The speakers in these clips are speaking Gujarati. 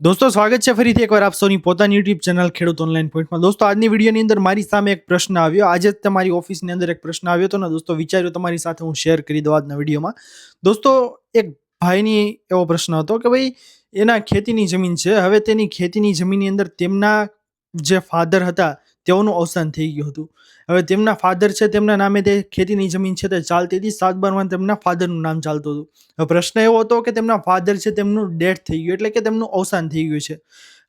दोस्तों स्वागत है फरीથી એકવાર આપ સૌની પોતાની YouTube ચેનલ ખેડૂત ઓનલાઈન પોઈન્ટમાં। દોસ્તો આજની વિડીયોની અંદર મારી સામે એક પ્રશ્ન આવ્યો। આજે જ તમારી ઓફિસની અંદર એક પ્રશ્ન આવ્યો હતો ને દોસ્તો, વિચાર્યું તમારી સાથે હું શેર કરી દઉં આજના વિડીયોમાં। દોસ્તો એક ભાઈની એવો પ્રશ્ન હતો કે ભાઈ એના ખેતીની જમીન છે, હવે તેની ખેતીની જમીનની અંદર તેમના જે ફાધર હતા તેઓનું અવસાન થઈ ગયું હતું। હવે તેમના ફાધર છે તેમના નામે તે ખેતીની જમીન છે તે ચાલતી હતી, 7/12 તેમના ફાધરનું નામ ચાલતું હતું। હવે પ્રશ્ન એવો હતો કે તેમના ફાધર છે તેમનું ડેથ થઈ ગયું, એટલે કે તેમનું અવસાન થઈ ગયું છે।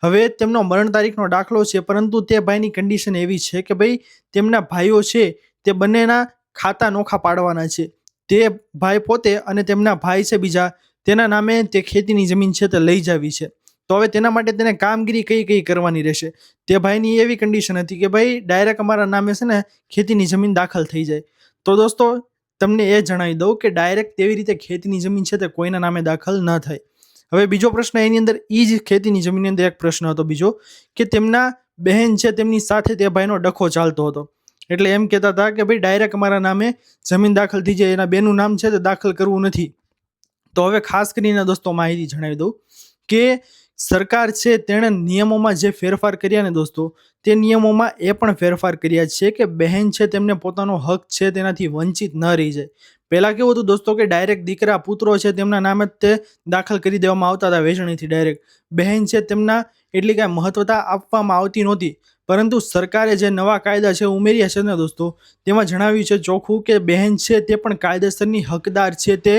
હવે તેમનો મરણ તારીખનો દાખલો છે, પરંતુ તે ભાઈની કન્ડિશન એવી છે કે ભાઈ તેમના ભાઈઓ છે તે બંનેના ખાતા નોખા પાડવાના છે। તે ભાઈ પોતે અને તેમના ભાઈ છે બીજા, તેના નામે તે ખેતીની જમીન છે તે લઈ જાવી છે। તો હવે તેના માટે તેને કામગીરી કઈ કઈ કરવાની રહેશે? તે ભાઈની એવી કન્ડિશન હતી કે ભાઈ ડાયરેક્ટ અમારા નામે છે ને ખેતીની જમીન દાખલ થઈ જાય। તો દોસ્તો તમને એ જણાવી દઉં કે ડાયરેક્ટ તેવી રીતે ખેતીની જમીન છે તે કોઈના નામે દાખલ ન થાય। હવે બીજો પ્રશ્ન એની અંદર એ જ ખેતીની જમીનની અંદર એક પ્રશ્ન હતો બીજો કે તેમના બહેન છે તેમની સાથે તે ભાઈનો ડખો ચાલતો હતો, એટલે એમ કહેતા હતા કે ભાઈ ડાયરેક્ટ અમારા નામે જમીન દાખલ થઈ જાય, એના બેનું નામ છે તે દાખલ કરવું નથી। તો હવે ખાસ કરીને દોસ્તો માહિતી જણાવી દઉં કે સરકાર છે તેણે નિયમોમાં જે ફેરફાર કર્યા ને દોસ્તો, તે નિયમોમાં એ પણ ફેરફાર કર્યા છે કે બહેન છે તેમને પોતાનો હક છે તેનાથી વંચિત ન રહી જાય। પહેલાં કેવું હતું દોસ્તો કે ડાયરેક્ટ દીકરા પુત્રો છે તેમના નામે જ તે દાખલ કરી દેવામાં આવતા હતા વહેંચણીથી ડાયરેક્ટ। બહેન છે તેમના એટલી કાંઈ મહત્વતા આપવામાં આવતી નહોતી, પરંતુ સરકારે જે નવા કાયદા છે ઉમેર્યા છે ને દોસ્તો, તેમાં જણાવ્યું છે ચોખ્ખું કે બહેન છે તે પણ કાયદેસરની હકદાર છે તે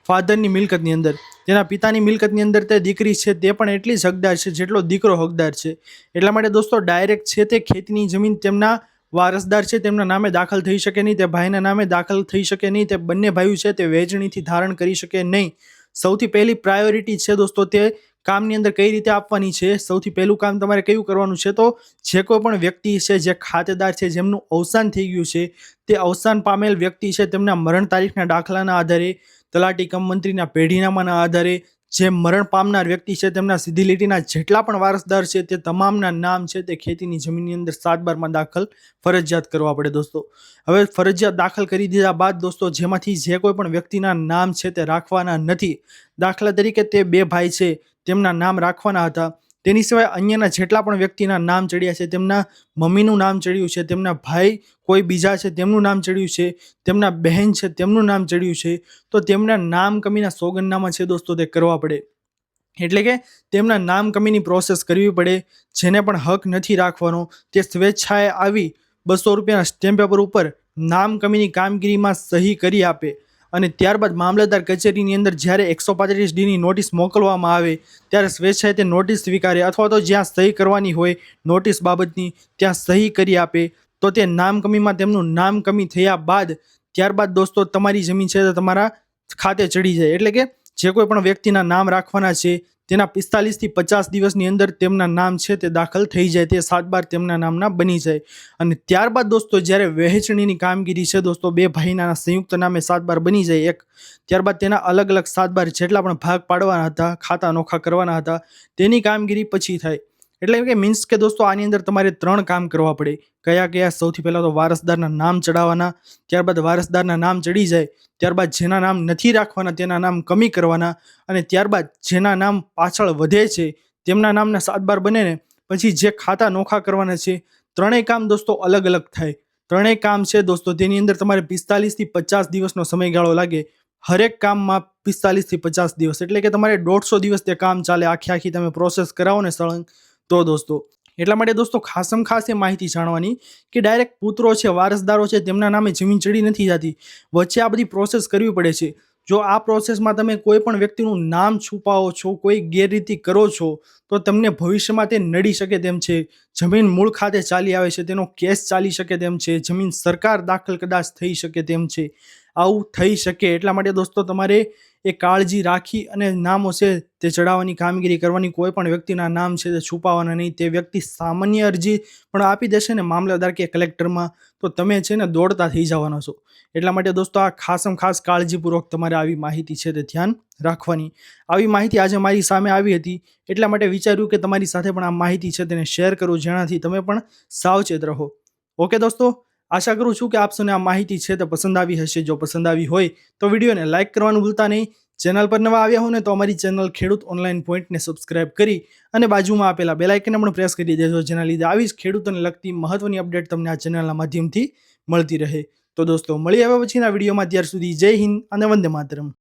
ફાધરની મિલકતની અંદર, તેના પિતાની મિલકતની અંદર તે દીકરી છે તે પણ એટલી જ હકદાર છે જેટલો દીકરો હકદાર છે। એટલા માટે દોસ્તો ડાયરેક્ટ છે તે ખેતીની જમીન તેમના વારસદાર છે તેમના નામે દાખલ થઈ શકે નહીં, તે ભાઈના નામે દાખલ થઈ શકે નહીં, તે બંને ભાઈઓ છે તે વહેંચણીથી ધારણ કરી શકે નહીં। સૌથી પહેલી પ્રાયોરિટી છે દોસ્તો તે કામની અંદર કઈ રીતે આપવાની છે। સૌથી પહેલું કામ તમારે કયું કરવાનું છે, તો જે કોઈ પણ વ્યક્તિ છે જે ખાતેદાર છે જેમનું અવસાન થઈ ગયું છે, તે અવસાન પામેલ વ્યક્તિ છે તેમના મરણ તારીખના દાખલાના આધારે, તલાટી કમ મંત્રીના પેઢીનામાના આધારે જે મરણ પામનાર વ્યક્તિ છે તેમના સીધી લીટીના જેટલા પણ વારસદાર છે તે તમામના નામ છે તે ખેતીની જમીનની અંદર 7/12 દાખલ ફરજિયાત કરવા પડે દોસ્તો। હવે ફરજિયાત દાખલ કરી દીધા બાદ દોસ્તો જેમાંથી જે કોઈ પણ વ્યક્તિના નામ છે તે રાખવાના નથી। દાખલા તરીકે તે બે ભાઈ છે તેમના નામ રાખવાના હતા, તેની સિવાય અન્યના જેટલા પણ વ્યક્તિના નામ ચડ્યા છે, તેમના મમ્મીનું નામ ચડ્યું છે, તેમના ભાઈ કોઈ બીજા છે તેમનું નામ ચડ્યું છે, તેમના બહેન છે તેમનું નામ ચડ્યું છે, તો તેમના નામ કમીના સોગંદનામા છે દોસ્તો તે કરવા પડે। એટલે કે તેમના નામ કમીની પ્રોસેસ કરવી પડે। જેને પણ હક નથી રાખવાનો તે સ્વેચ્છાએ આવી 200 રૂપિયાના સ્ટેમ્પ પેપર ઉપર નામ કમીની કામગીરીમાં સહી કરી આપે, અને ત્યારબાદ મામલતદાર કચેરીની અંદર જ્યારે 135D નોટિસ મોકલવામાં આવે ત્યારે સ્વેચ્છાએ તે નોટિસ સ્વીકારે, અથવા તો જ્યાં સહી કરવાની હોય નોટિસ બાબતની ત્યાં સહી કરી આપે, તો તે નામ કમીમાં તેમનું નામ કમી થયા બાદ ત્યારબાદ દોસ્તો તમારી જમીન છે તે તમારા ખાતે ચડી જાય। એટલે કે જે કોઈ પણ વ્યક્તિના નામ રાખવાના છે તેના 45 થી 50 દિવસની અંદર તેમના નામ છે તે દાખલ થઈ જાય, તે 7/12 તેમના નામના બની જાય। અને ત્યારબાદ દોસ્તો જ્યારે વહેંચણીની કામગીરી છે દોસ્તો, બે ભાઈના સંયુક્ત નામે 7/12 બની જાય એક, ત્યારબાદ તેના અલગ અલગ 7/12 જેટલા પણ ભાગ પાડવાના હતા, ખાતા નોખા કરવાના હતા, તેની કામગીરી પછી થાય। એટલે કે મીન્સ કે દોસ્તો આની અંદર તમારે 3 કામ કરવા પડે। કયા કયા? સૌથી પહેલાં તો વારસદારના નામ ચડાવવાના, ત્યારબાદ વારસદારના નામ ચડી જાય ત્યારબાદ જેના નામ નથી રાખવાના તેના નામ કમી કરવાના, અને ત્યારબાદ જેના નામ પાછળ વધે છે તેમના નામના 7/12 બને ને પછી જે ખાતા નોખા કરવાના છે, ત્રણેય કામ દોસ્તો અલગ અલગ થાય। ત્રણેય કામ છે દોસ્તો તેની અંદર તમારે 45 થી 50 દિવસનો સમયગાળો લાગે। હરેક કામમાં 45 થી 50 દિવસ, એટલે કે તમારે 150 દિવસ તે કામ ચાલે, આખી તમે પ્રોસેસ કરાવો ને સળંગ તો દોસ્તો। એટલા માટે દોસ્તો ખાસમ ખાસ એ માહિતી જાણવાની કે ડાયરેક્ટ પુત્રો છે વારસદારો છે તેમના નામે જમીન ચડી નથી જતી, વચ્ચે આ બધી પ્રોસેસ કરવી પડે છે। જો આ પ્રોસેસમાં તમે કોઈ પણ વ્યક્તિનું નામ છુપાવો છો, કોઈ ગેરરીતિ કરો છો, તો તમને ભવિષ્યમાં તે નડી શકે તેમ છે। જમીન મૂળ ખાતે ચાલી આવે છે, તેનો કેસ ચાલી શકે તેમ છે, જમીન સરકાર દાખલ કદાચ થઈ શકે તેમ છે, આવું થઈ શકે। એટલા માટે દોસ્તો તમારે એ કાળજી રાખી અને નામો છે તે ચડાવવાની કામગીરી કરવાની। કોઈ પણ વ્યક્તિના નામ છે તે છુપાવવાના નહીં। તે વ્યક્તિ સામાન્ય અરજી પણ આપી દેશે ને મામલતદાર કે કલેક્ટરમાં, તો તમે છે ને દોડતા થઈ જવાના છો। એટલા માટે દોસ્તો આ ખાસમ ખાસ કાળજીપૂર્વક તમારે આવી માહિતી છે તે ધ્યાન રાખવાની। આવી માહિતી આજે મારી સામે આવી હતી, એટલા માટે વિચાર્યું કે તમારી સાથે પણ આ માહિતી છે તેને શેર કરું, જેનાથી તમે પણ સાવચેત રહો। ઓકે દોસ્તો, આશા કરું છું કે આપ સૌને આ માહિતી છે તે પસંદ આવી હશે। જો પસંદ આવી હોય તો વિડીયોને લાઇક કરવાનું ભૂલતા નહીં, ચેનલ પર નવા આવ્યા હો ને તો અમારી ચેનલ ખેડૂત ઓનલાઈન પોઈન્ટને સબસ્ક્રાઇબ કરી અને બાજુમાં આપેલા બેલ આઇકન પણ પ્રેસ કરી દેજો, જેના લીધે આવી જ ખેડૂતોને લગતી મહત્વની અપડેટ તમને આ ચેનલના માધ્યમથી મળતી રહે. તો દોસ્તો મળી આવ્યા પછીના વિડીયોમાં, ત્યાર સુધી જય હિન્દ અને વંદે માતરમ.